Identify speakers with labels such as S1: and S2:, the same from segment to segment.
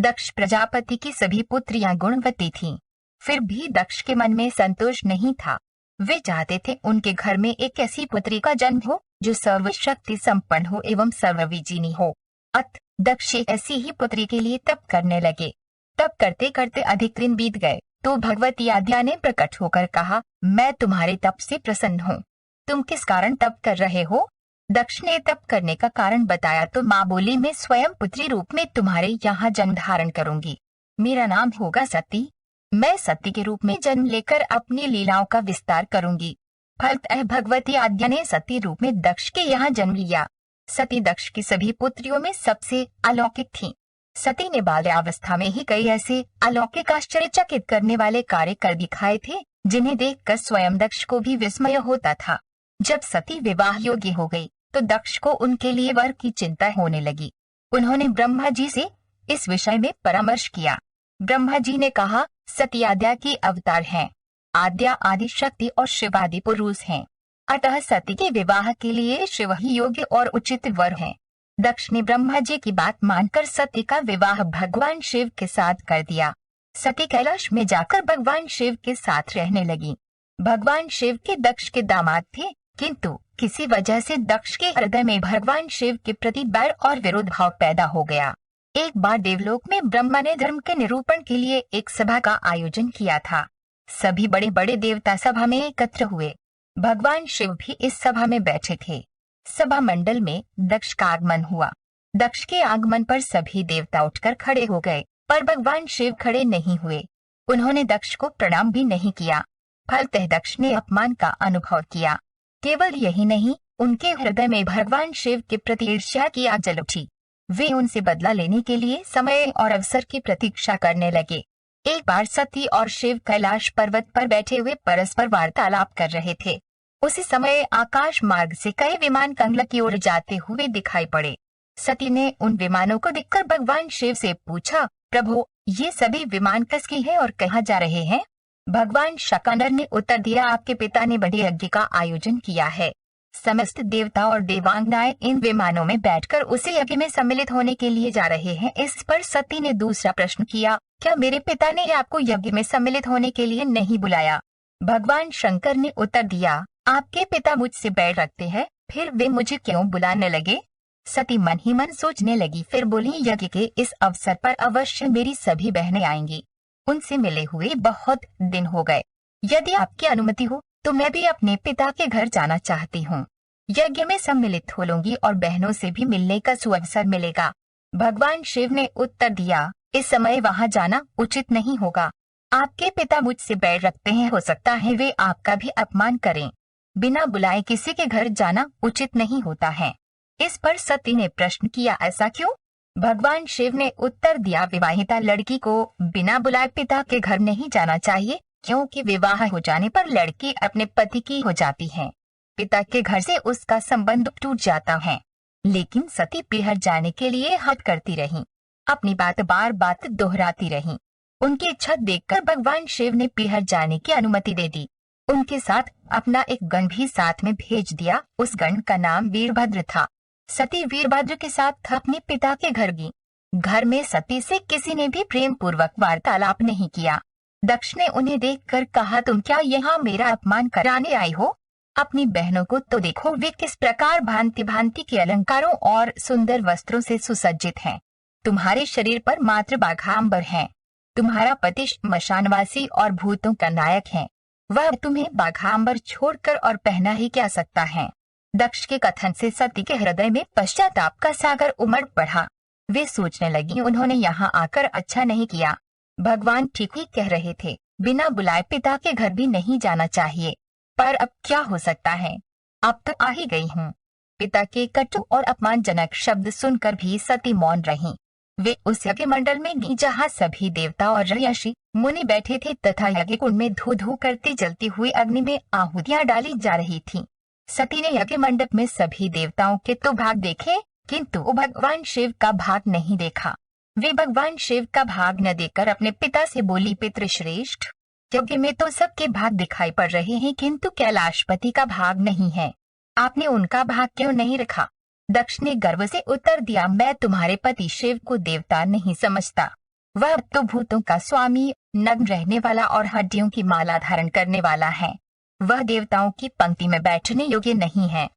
S1: दक्ष प्रजापति की सभी पुत्रियां गुणवती थीं। फिर भी दक्ष के मन में संतोष नहीं था। वे चाहते थे उनके घर में एक ऐसी पुत्री का जन्म हो जो सर्वशक्ति संपन्न हो एवं सर्वविजिनी हो। अत दक्ष ऐसी ही पुत्री के लिए तप करने लगे। तप करते करते अधिक दिन बीत गए तो भगवती आद्या ने प्रकट होकर कहा, मैं तुम्हारे तप से प्रसन्न हूँ। तुम किस कारण तप कर रहे हो? दक्ष ने तप करने का कारण बताया तो माँ बोली, मैं स्वयं पुत्री रूप में तुम्हारे यहाँ जन्म धारण करूंगी। मेरा नाम होगा सती। मैं सती के रूप में जन्म लेकर अपनी लीलाओं का विस्तार करूंगी। फलतः भगवती आद्या ने सती रूप में दक्ष के यहाँ जन्म लिया। सती दक्ष की सभी पुत्रियों में सबसे अलौकिक थीं। सती ने बाल्यावस्था में ही कई ऐसे अलौकिक आश्चर्यचकित करने वाले कार्य कर दिखाए थे जिन्हें देखकर स्वयं दक्ष को भी विस्मय होता था। जब सती विवाह योग्य हो गई तो दक्ष को उनके लिए वर की चिंता होने लगी। उन्होंने ब्रह्मा जी से इस विषय में परामर्श किया। ब्रह्मा जी ने कहा, सती आद्या की अवतार हैं। आद्या आदि शक्ति और शिव आदि पुरुष हैं। अतः सती के विवाह के लिए शिव ही योग्य और उचित वर हैं। दक्ष ने ब्रह्मा जी की बात मानकर सती का विवाह भगवान शिव के साथ कर दिया। सती कैलाश में जाकर भगवान शिव के साथ रहने लगी। भगवान शिव के दक्ष के दामाद थे, किंतु किसी वजह से दक्ष के हृदय में भगवान शिव के प्रति बैर और विरोध भाव पैदा हो गया। एक बार देवलोक में ब्रह्मा ने धर्म के निरूपण के लिए एक सभा का आयोजन किया था। सभी बड़े बड़े देवता सभा में एकत्र हुए। भगवान शिव भी इस सभा में बैठे थे। सभा मंडल में दक्ष का आगमन हुआ। दक्ष के आगमन पर सभी देवता उठकर खड़े हो गए, पर भगवान शिव खड़े नहीं हुए। उन्होंने दक्ष को प्रणाम भी नहीं किया। फलतः दक्ष ने अपमान का अनुभव किया। केवल यही नहीं, उनके हृदय में भगवान शिव के प्रति ईर्ष्या की आग जल उठी। वे उनसे बदला लेने के लिए समय और अवसर की प्रतीक्षा करने लगे। एक बार सती और शिव कैलाश पर्वत पर बैठे हुए परस्पर वार्तालाप कर रहे थे। उसी समय आकाश मार्ग से कई विमान कंगला की ओर जाते हुए दिखाई पड़े। सती ने उन विमानों को देखकर भगवान शिव से पूछा, प्रभु, ये सभी विमान किसके हैं और कहाँ जा रहे हैं? भगवान शकानर ने उत्तर दिया, आपके पिता ने बड़े यज्ञ का आयोजन किया है। समस्त देवता और देवांगनाएं इन विमानों में बैठकर उसी यज्ञ में सम्मिलित होने के लिए जा रहे हैं। इस पर सती ने दूसरा प्रश्न किया, क्या मेरे पिता ने आपको यज्ञ में सम्मिलित होने के लिए नहीं बुलाया? भगवान शंकर ने उत्तर दिया, आपके पिता मुझसे बैर रखते हैं, फिर वे मुझे क्यों बुलाने लगे? सती मन ही मन सोचने लगी, फिर बोली, यज्ञ के इस अवसर पर अवश्य मेरी सभी बहनें आएंगी। उनसे मिले हुए बहुत दिन हो गए। यदि आपकी अनुमति हो तो मैं भी अपने पिता के घर जाना चाहती हूँ। यज्ञ में सम्मिलित हो लूंगी और बहनों से भी मिलने का सुअवसर मिलेगा। भगवान शिव ने उत्तर दिया, इस समय वहाँ जाना उचित नहीं होगा। आपके पिता मुझसे बैर रखते हैं, हो सकता है वे आपका भी अपमान करें। बिना बुलाए किसी के घर जाना उचित नहीं होता है। इस पर सती ने प्रश्न किया, ऐसा क्यों? भगवान शिव ने उत्तर दिया, विवाहिता लड़की को बिना बुलाए पिता के घर नहीं जाना चाहिए, क्योंकि विवाह हो जाने पर लड़की अपने पति की हो जाती है। पिता के घर से उसका संबंध टूट जाता है। लेकिन सती पीहर जाने के लिए हट करती रही, अपनी बात बार बार दोहराती रही। उनकी इच्छा देखकर भगवान शिव ने पीहर जाने की अनुमति दे दी। उनके साथ अपना एक गण भी साथ में भेज दिया। उस गण का नाम वीरभद्र था। सती वीरभद्र के साथ अपने पिता के घर गई। घर में सती से किसी ने भी प्रेम पूर्वक वार्तालाप नहीं किया। दक्ष ने उन्हें देखकर कहा, तुम क्या यहाँ मेरा अपमान कराने आई हो? अपनी बहनों को तो देखो, वे किस प्रकार भांति भांति के अलंकारों और सुंदर वस्त्रों से सुसज्जित हैं। तुम्हारे शरीर पर मात्र बाघांबर हैं। तुम्हारा पति श्मशानवासी और भूतों का नायक है। वह तुम्हें बाघांबर छोड़कर और पहना ही क्या सकता है? दक्ष के कथन से सती के हृदय में पश्चाताप का सागर उमड़ पड़ा। वे सोचने लगी, उन्होंने यहाँ आकर अच्छा नहीं किया। भगवान ठीक ही कह रहे थे, बिना बुलाए पिता के घर भी नहीं जाना चाहिए। पर अब क्या हो सकता है? अब तो आ ही गई हूँ। पिता के कटु और अपमानजनक शब्द सुनकर भी सती मौन रही। वे उस यज्ञ मंडल में गई जहाँ सभी देवता और ऋषि मुनि बैठे थे तथा यज्ञ कुंड में धू धू करती जलती हुई अग्नि में आहुतियां डाली जा रही थीं। सती ने यज्ञ मंडप में सभी देवताओं के तो भाग देखे, किंतु भगवान शिव का भाग नहीं देखा। वे भगवान शिव का भाग न देखकर अपने पिता से बोली, पितृश्रेष्ठ, यज्ञ में तो सबके भाग दिखाई पड़ रहे हैं, किंतु कैलाशपति का भाग नहीं है। आपने उनका भाग क्यों नहीं रखा? दक्ष ने गर्व से उत्तर दिया, मैं तुम्हारे पति शिव को देवता नहीं समझता। वह तो भूतों का स्वामी, नग्न रहने वाला और हड्डियों की माला धारण करने वाला है। वह देवताओं की पंक्ति में बैठने योग्य नहीं है।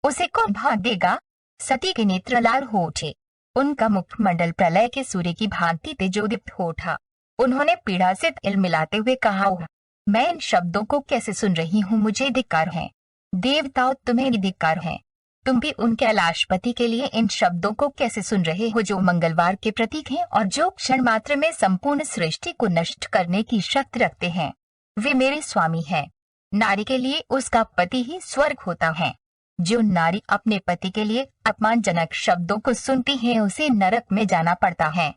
S1: उसे कौन भाग देगा? सती के नेत्र लाल हो उठे। उनका मुखमंडल प्रलय के सूर्य की भांति तेजोदीप्त हो उठा। उन्होंने पीड़ा से तिल मिलाते हुए कहा, ओह, मैं इन शब्दों को कैसे सुन रही हूँ, मुझे धिक्कार है। देवताओं, तुम्हें भी धिक्कार है। तुम भी उन कैलाशपति के लिए इन शब्दों को कैसे सुन रहे हो, जो मंगलवार के प्रतीक हैं और जो क्षण मात्र में संपूर्ण सृष्टि को नष्ट करने की शक्ति रखते हैं। वे मेरे स्वामी हैं। नारी के लिए उसका पति ही स्वर्ग होता है। जो नारी अपने पति के लिए अपमानजनक शब्दों को सुनती है, उसे नरक में जाना पड़ता है।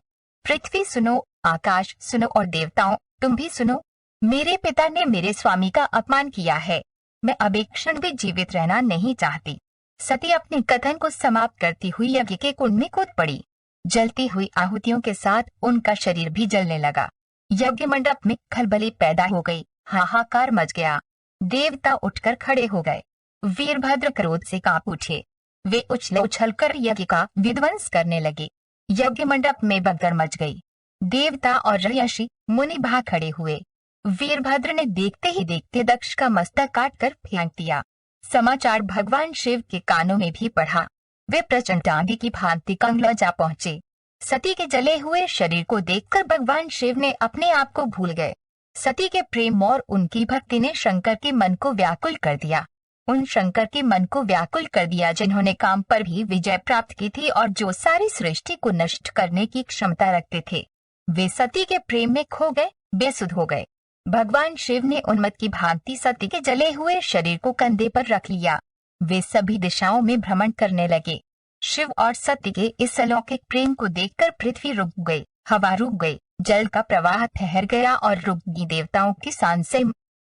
S1: पृथ्वी सुनो, आकाश सुनो और देवताओं तुम भी सुनो। मेरे पिता ने मेरे स्वामी का अपमान किया है। मैं अब एक क्षण भी जीवित रहना नहीं चाहती। सती अपने कथन को समाप्त करती हुई यज्ञ के कुंड में कूद पड़ी। जलती हुई आहुतियों के साथ उनका शरीर भी जलने लगा। यज्ञ मंडप में खलबली पैदा हो गई। हाहाकार मच गया। देवता उठकर खड़े हो गए। वीरभद्र क्रोध से कांप उठे। वे उछल उछलकर यज्ञ का विध्वंस करने लगे। यज्ञ मंडप में भगदड़ मच गई। देवता और ऋषि मुनि भाग खड़े हुए। वीरभद्र ने देखते ही देखते दक्ष का मस्तक काट कर फेंक दिया। समाचार भगवान शिव के कानों में भी पड़ा। वे प्रचंड आंधी की भांति कंगला जा पहुंचे। सती के जले हुए शरीर को देखकर भगवान शिव ने अपने आप को भूल गए। सती के प्रेम और उनकी भक्ति ने शंकर के मन को व्याकुल कर दिया। उन शंकर के मन को व्याकुल कर दिया जिन्होंने काम पर भी विजय प्राप्त की थी और जो सारी सृष्टि को नष्ट करने की क्षमता रखते थे। वे सती के प्रेम में खो गए, बेसुध हो गए। भगवान शिव ने उन्मत्त की भांति सती के जले हुए शरीर को कंधे पर रख लिया। वे सभी दिशाओं में भ्रमण करने लगे। शिव और सती के इस अलौकिक प्रेम को देखकर पृथ्वी रुक गई, हवा रुक गई, जल का प्रवाह ठहर गया और रुक गई। देवताओं की सांस से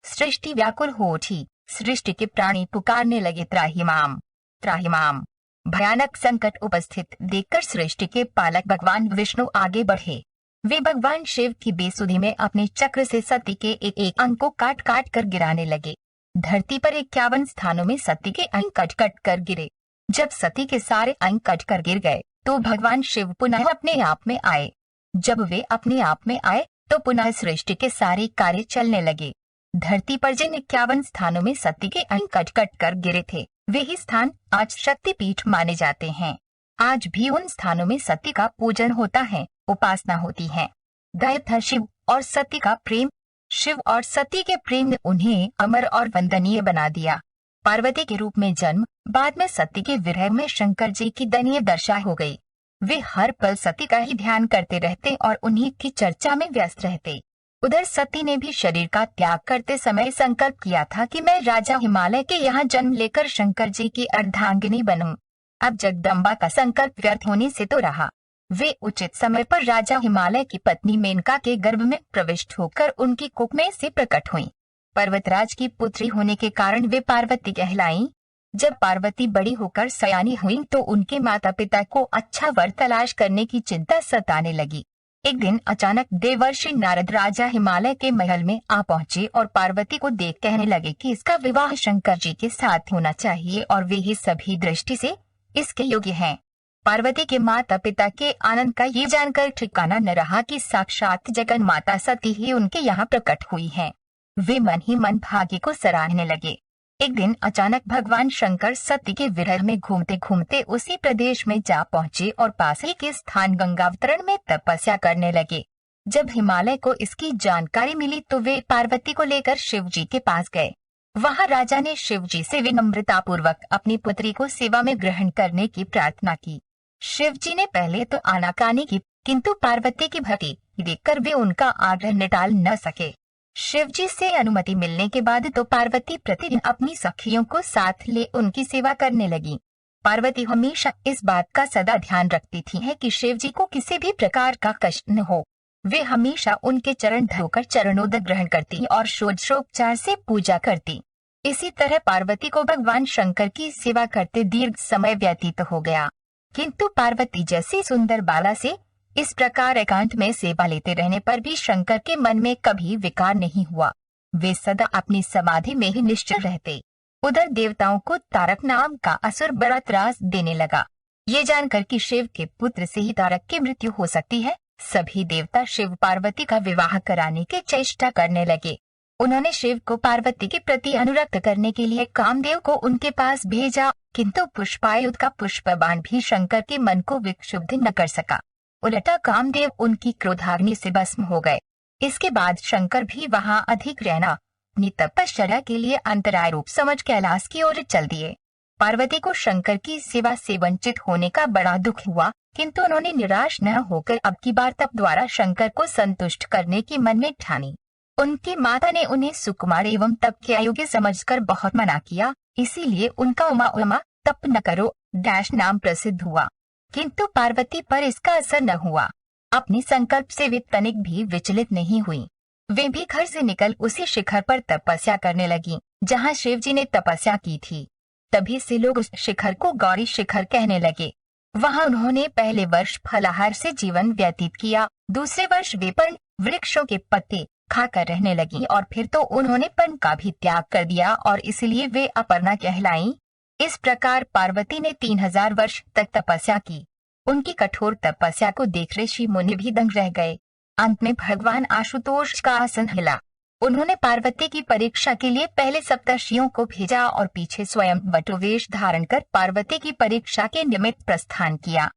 S1: सृष्टि व्याकुल हो उठी। सृष्टि के प्राणी पुकारने लगे, त्राहिमाम त्राहिमाम। भयानक संकट उपस्थित देखकर सृष्टि के पालक भगवान विष्णु आगे बढ़े। वे भगवान शिव की बेसुधी में अपने चक्र से सती के एक एक अंग को काट काट कर गिराने लगे। धरती पर 51 स्थानों में सती के अंग कट कट कर गिरे। जब सती के सारे अंग कट कर गिर गए तो भगवान शिव पुनः अपने आप में आए। जब वे अपने आप में आए तो पुनः सृष्टि के सारे कार्य चलने लगे। धरती पर जिन 51 स्थानों में सती के अंग कट कट कर गिरे थे, वे ही स्थान आज शक्तिपीठ माने जाते हैं। आज भी उन स्थानों में सती का पूजन होता है, उपासना होती है। गायब था शिव और सती का प्रेम। शिव और सती के प्रेम ने उन्हें अमर और वंदनीय बना दिया। पार्वती के रूप में जन्म, बाद में सती के विरह में शंकर जी की दयनीय दशा हो गई। वे हर पल सती का ही ध्यान करते रहते और उन्हीं की चर्चा में व्यस्त रहते। उधर सती ने भी शरीर का त्याग करते समय संकल्प किया था कि मैं राजा हिमालय के यहाँ जन्म लेकर शंकर जी की अर्धांगिनी बनूं। अब जगदम्बा का संकल्प व्यर्थ होने से तो रहा। वे उचित समय पर राजा हिमालय की पत्नी मेनका के गर्भ में प्रविष्ट होकर उनकी कुख में से प्रकट हुईं। पर्वतराज की पुत्री होने के कारण वे पार्वती कहलाईं। जब पार्वती बड़ी होकर सयानी हुईं तो उनके माता पिता को अच्छा वर तलाश करने की चिंता सताने लगी। एक दिन अचानक देवर्षि नारद राजा हिमालय के महल में आ पहुंचे और पार्वती को देख कहने लगे कि इसका विवाह शंकर जी के साथ होना चाहिए और वे ही सभी दृष्टि से इसके योग्य हैं। पार्वती के माता पिता के आनंद का ये जानकर ठिकाना न रहा कि साक्षात जगन माता सती ही उनके यहाँ प्रकट हुई हैं। वे मन ही मन भाग्य को सराहने लगे। एक दिन अचानक भगवान शंकर सती के विरह में घूमते घूमते उसी प्रदेश में जा पहुँचे और पास ही के स्थान गंगावतरण में तपस्या करने लगे। जब हिमालय को इसकी जानकारी मिली तो वे पार्वती को लेकर शिव जी के पास गए। वहाँ राजा ने शिव जी से विनम्रता पूर्वक अपनी पुत्री को सेवा में ग्रहण करने की प्रार्थना की। शिव जी ने पहले तो आनाकानी की, किंतु पार्वती की भक्ति देखकर वे उनका आग्रह निटाल न सके। शिव जी से अनुमति मिलने के बाद तो पार्वती प्रतिदिन अपनी सखियों को साथ ले उनकी सेवा करने लगी। पार्वती हमेशा इस बात का सदा ध्यान रखती थी है कि शिव जी को किसी भी प्रकार का कष्ट न हो। वे हमेशा उनके चरण धोकर चरणोदक ग्रहण करती और षोडशोपचार से पूजा करती। इसी तरह पार्वती को भगवान शंकर की सेवा करते दीर्घ समय व्यतीत हो गया, किंतु पार्वती जैसी सुंदर बाला से इस प्रकार एकांत में सेवा लेते रहने पर भी शंकर के मन में कभी विकार नहीं हुआ। वे सदा अपनी समाधि में ही निश्चल रहते। उधर देवताओं को तारक नाम का असुर बड़ा त्रास देने लगा। ये जानकर कि शिव के पुत्र से ही तारक की मृत्यु हो सकती है, सभी देवता शिव पार्वती का विवाह कराने की चेष्टा करने लगे। उन्होंने शिव को पार्वती के प्रति अनुरक्त करने के लिए कामदेव को उनके पास भेजा, किंतु पुष्पायुध का पुष्पबाण भी शंकर के मन को विक्षुब्ध न कर सका। उल्टा कामदेव उनकी क्रोधाग्नि से भस्म हो गए। इसके बाद शंकर भी वहां अधिक रहना अपनी तपश्चर्या के लिए अंतराय रूप समझ कैलाश की ओर चल दिए। पार्वती को शंकर की सेवा से वंचित होने का बड़ा दुख हुआ, किंतु उन्होंने निराश न होकर अब की बार तप द्वारा शंकर को संतुष्ट करने की मन में ठानी। उनकी माता ने उन्हें सुकुमार एवं तप के अयोग्य समझकर बहुत मना किया, इसीलिए उनका उमा तप न करो डैश नाम प्रसिद्ध हुआ। किंतु पार्वती पर इसका असर न हुआ। अपने संकल्प से वे तनिक भी विचलित नहीं हुई। वे भी घर से निकल उसी शिखर पर तपस्या करने लगी जहाँ शिव जी ने तपस्या की थी। तभी से लोग उस शिखर को गौरी शिखर कहने लगे। वहाँ उन्होंने पहले वर्ष फलाहार से जीवन व्यतीत किया, दूसरे वर्ष वे पर्ण वृक्षों के पत्ते खाकर रहने लगी और फिर तो उन्होंने पर्ण का भी त्याग कर दिया और इसलिए वे अपर्णा कहलाईं। इस प्रकार पार्वती ने 3000 वर्ष तक तपस्या की। उनकी कठोर तपस्या को देख ऋषि मुनि भी दंग रह गए। अंत में भगवान आशुतोष का आसन हिला। उन्होंने पार्वती की परीक्षा के लिए पहले सप्तर्षियों को भेजा और पीछे स्वयं वटुवेश धारण कर पार्वती की परीक्षा के निमित्त प्रस्थान किया।